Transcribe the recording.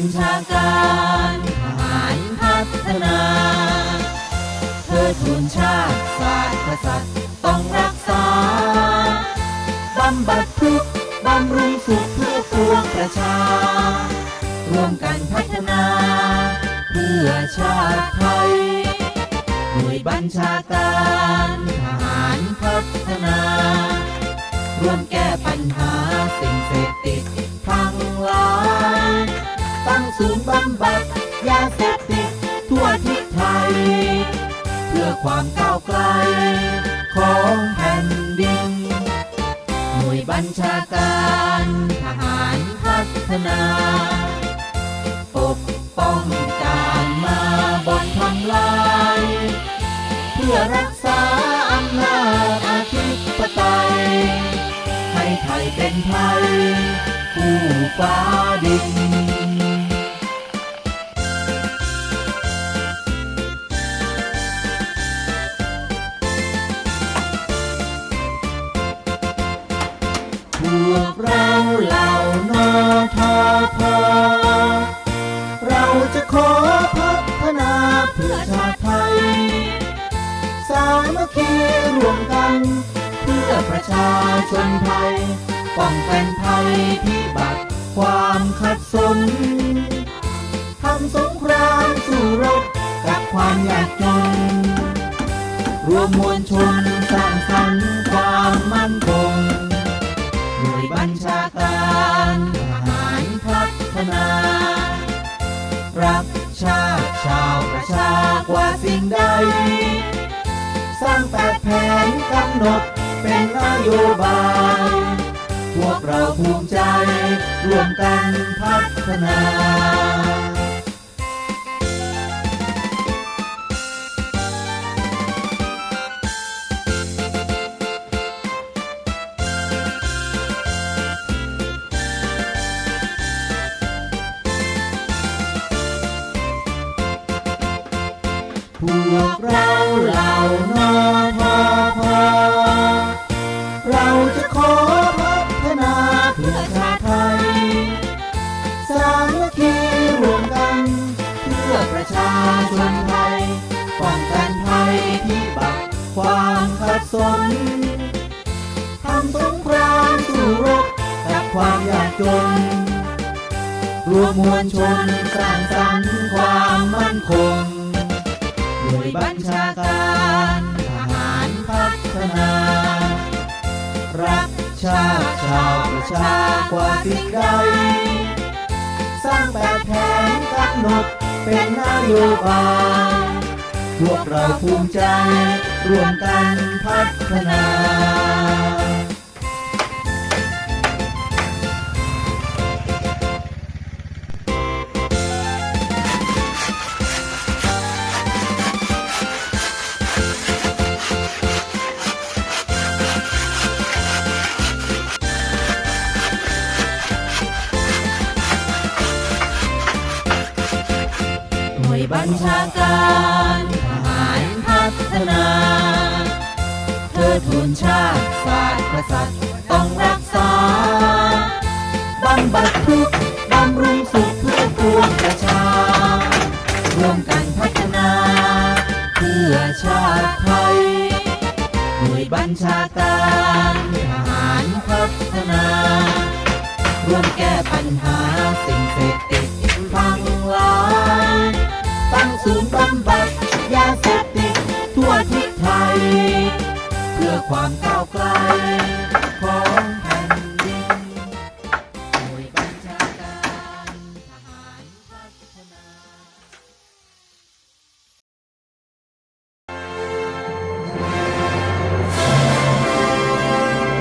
ญชาการทหารพัฒนาเทิดทูนชาติศาสตร์กษัตริย์ต้องรักษาบำบัดทุกข์บำรุงสุขเพื่อปวงประชาร่วมกันพัฒนาเพื่อชาติไทยหน่วยบัญชาการทหารพัฒนาร่วมแก้ปัญหาสิ่งเสพติดทั้งหลายตั้งศูนย์บำบัดยาเสพติดทั่วทิศไทยเพื่อความก้าวไกลของแผ่นดินหน่วยบัญชาการทหารพัฒนาปกป้องการมาบ่อนทำลายเพื่อรักษาอำนาจอธิปไตยให้ไทยเป็นไทยคู่ฟ้าดินพวกเราเหล่านทพ.เราจะขอพัฒนาเพื่อชาติไทยสามัคคีร่วมกันเพื่อประชาชนไทยป้องกันภัยพิบัติความขัดสนทำสงครามสู้รบกับความยากจนรวมมวลชนสร้างสรรค์ความมั่นคงหน่วยบัญชาการทหารพัฒนารักชาติชาวประชากว่าสิ่งใดสร้าง8 แผนกำหนดเป็นนโยบายพวกเราภูมิใจร่วมกันพัฒนาพวกเราเหล่านทพ.เราจะขอพัฒนาเพื่อชาติไทยสามัคคีร่วมกันเพื่อประชาชนไทยป้องกันภัยพิบัติความขัดสนทำสงครามสู้รบกับความยากจนรวมมวลชนสร้างสรรค์ความมั่นคงหน่วยบัญชาการทหารพัฒนารักชาติชาวประชากว่าสิ่งใดสร้าง8 แผนกำหนดเป็นนโยบายพวกเราภูมิใจร่วมกันพัฒนาหน่วยบัญชาการทหารพัฒนาเทิดทูนชาติศาสตร์กษัตริย์ต้องรักษาบำบัดทุกข์บำรุงสุขเพื่อปวงประชาร่วมกันพัฒนาเพื่อชาติไทยหน่วยบัญชาการทหารพัฒนาร่วมแก้ปัญหาสิ่งเสพติดทั้งหลายตั้งศูนย์บำบัดยาเสพติดทั่วทิศไทยเพื่อความก้าว